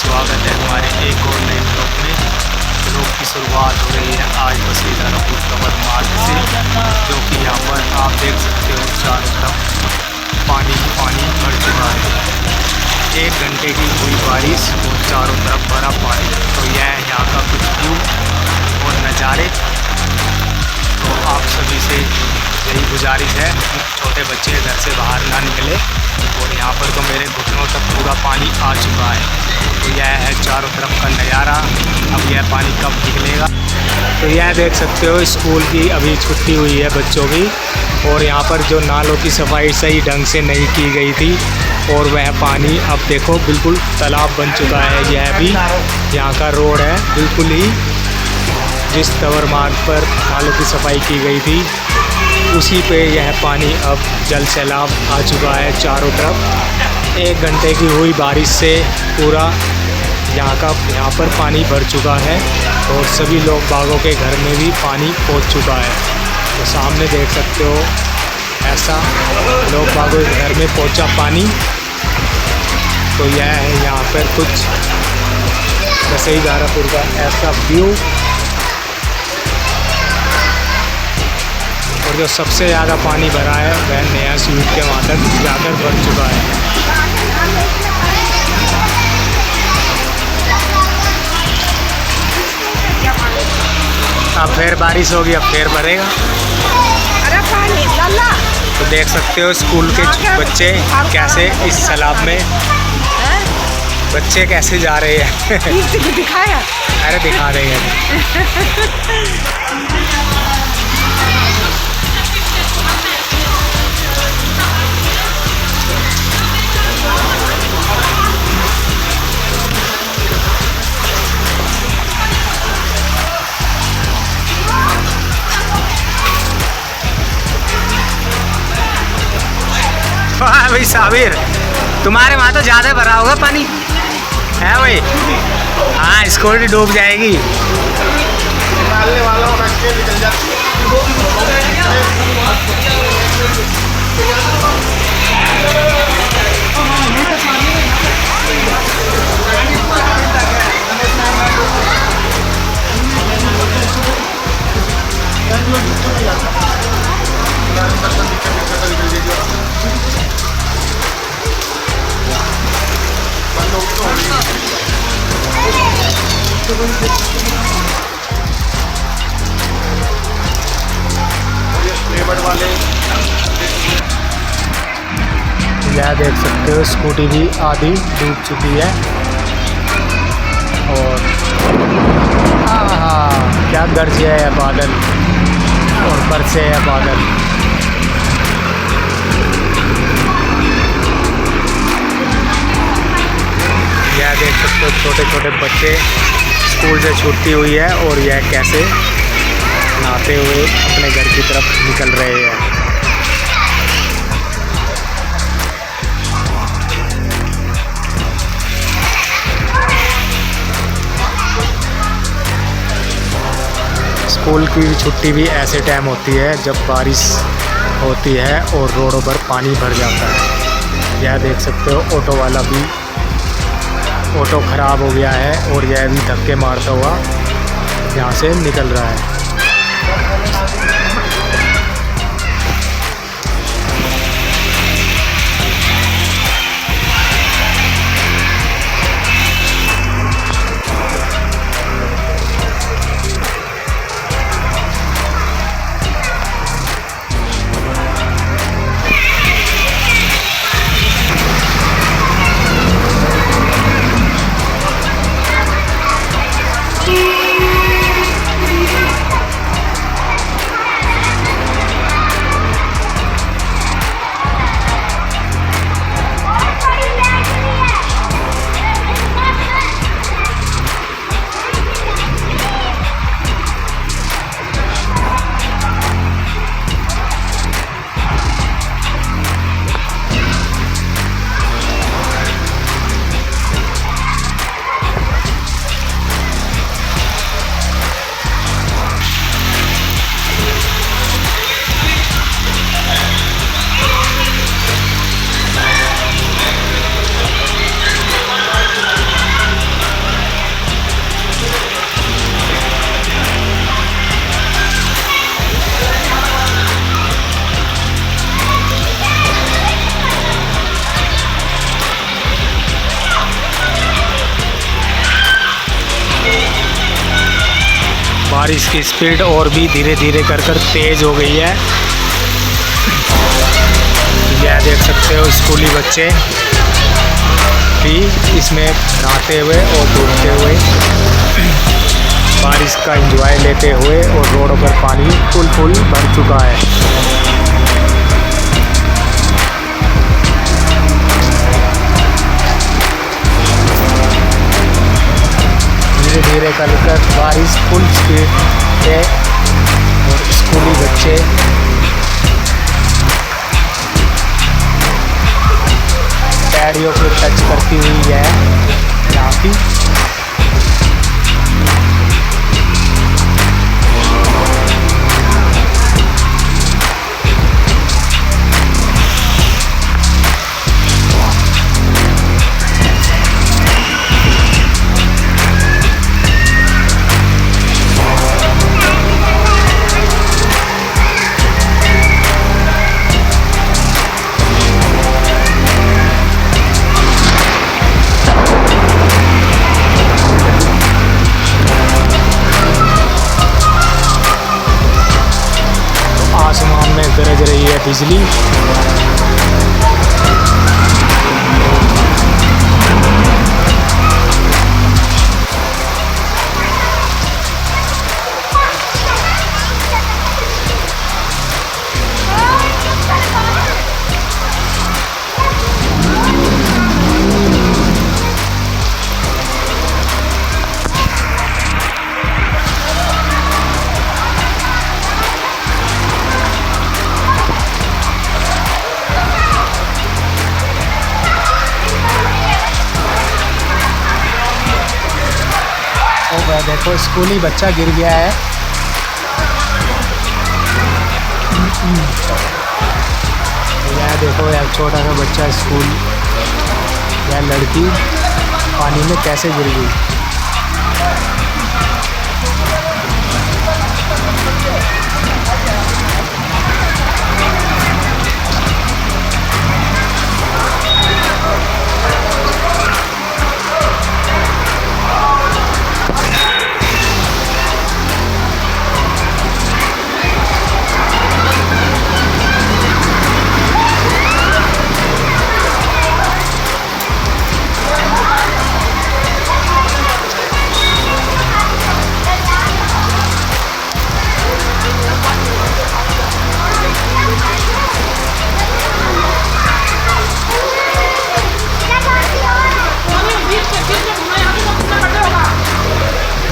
स्वागत है हमारे एक और नए ब्लॉग में। ब्लॉग की शुरुआत हो रही है आज वसीलापुर कवर मार्ग से, जो कि यहाँ पर आप देख सकते हो चारों तरफ पानी ही पानी भर चुका है। 1 घंटे की हुई बारिश और चारों तरफ भरा पानी। तो यह है यहाँ का कुछ व्यू और नज़ारे। तो आप सभी से यही गुजारिश है कि छोटे बच्चे घर से बाहर ना निकले। और यहाँ पर तो मेरे घुटनों तक पूरा पानी आ चुका है। तो यह है चारों तरफ का नज़ारा। अब यह पानी कब निकलेगा। तो यह देख सकते हो स्कूल की अभी छुट्टी हुई है बच्चों की। और यहाँ पर जो नालों की सफाई सही ढंग से नहीं की गई थी और वह पानी अब देखो बिल्कुल तालाब बन चुका है। यह भी यहाँ का रोड है, बिल्कुल ही जिस कवर मार्ग पर नालों की सफाई की गई थी उसी पे यह पानी अब जल सैलाब आ चुका है चारों तरफ। 1 घंटे की हुई बारिश से पूरा यहाँ पर पानी भर चुका है और सभी लोग बागों के घर में भी पानी पहुँच चुका है। तो सामने देख सकते हो ऐसा लोग बागों के घर में पहुँचा पानी। तो यह है यहाँ पर कुछ वसीलापुर का ऐसा व्यू। और जो सबसे ज़्यादा पानी भरा है वह नया स्वीट के वहाँ तक जाकर भर चुका है। अब फिर बारिश होगी, अब फिर भरेगा। तो देख सकते हो स्कूल के बच्चे कैसे इस तालाब में बच्चे कैसे जा रहे हैं। दिखाया अरे दिखा रहे हैं। हाँ भाई साबिर, तुम्हारे वहाँ तो ज़्यादा भरा होगा पानी है भाई। हाँ स्कूटी डूब जाएगी। यह देख सकते हो स्कूटी भी आधी डूब चुकी है। और क्या गरजे है बादल और बरसे है बादल। यह देख सकते हो छोटे छोटे बच्चे स्कूल से छुट्टी हुई है और यह कैसे नहाते हुए अपने घर की तरफ निकल रहे हैं। स्कूल की छुट्टी भी ऐसे टाइम होती है जब बारिश होती है और रोडों पर पानी भर जाता है। यह देख सकते हो ऑटो वाला भी ऑटो ख़राब हो गया है और यह भी धक्के मारता हुआ यहाँ से निकल रहा है। बारिश की स्पीड और भी धीरे धीरे कर तेज़ हो गई है। यह देख सकते हो स्कूली बच्चे भी इसमें नहाते हुए और डूबते हुए, बारिश का एंजॉय लेते हुए, और रोडों पर पानी फुल भर चुका है। धीरे धीरे कर बारिश फुल स्पीड है और स्कूली बच्चे पैडियों को टच करती हुई है यहाँ की। आसमान में गरज रही है बिजली। वह देखो स्कूली बच्चा गिर गया है। यह देखो यार छोटा सा बच्चा स्कूल, यह लड़की पानी में कैसे गिर गई।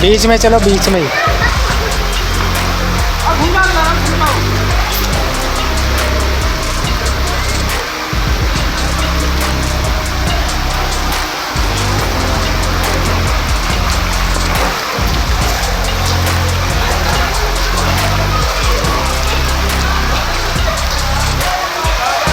बीच में चलो, बीच में ही।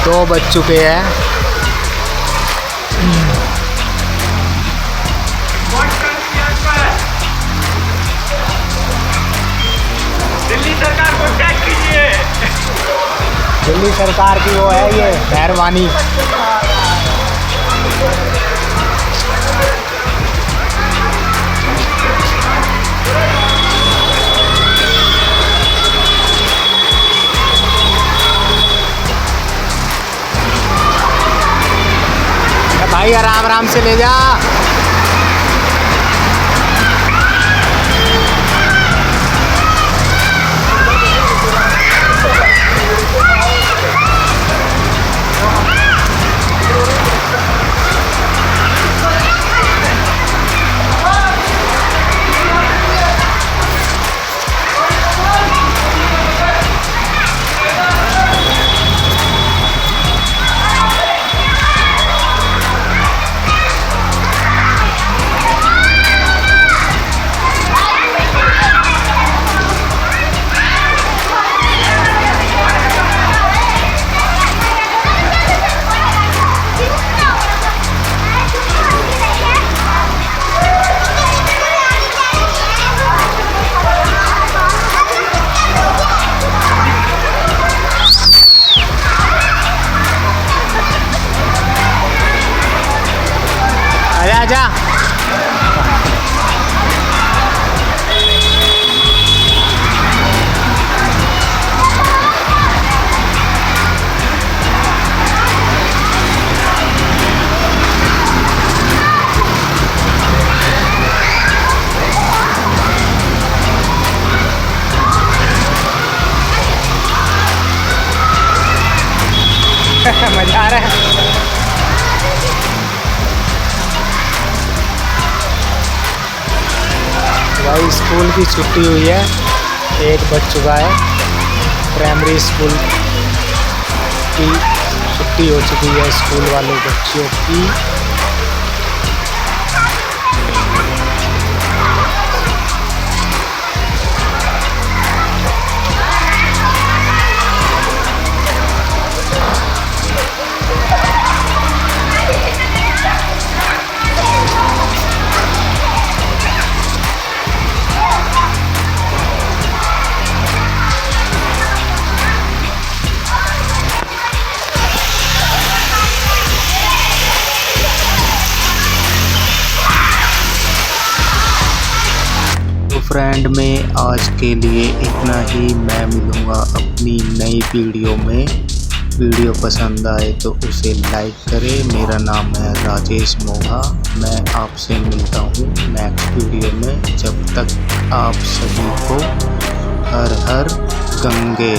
दो बज चुके हैं। दिल्ली सरकार की वो है ये मेहरबानी। भाई आराम आराम से ले जा। भाई स्कूल की छुट्टी हुई है, 1 बज चुका है। प्राइमरी स्कूल की छुट्टी हो चुकी है स्कूल वाले बच्चों की। फ्रेंड में आज के लिए इतना ही। मैं मिलूँगा अपनी नई वीडियो में। वीडियो पसंद आए तो उसे लाइक करें। मेरा नाम है राजेश मोहा। मैं आपसे मिलता हूँ नेक्स्ट वीडियो में। जब तक आप सभी को हर हर गंगे।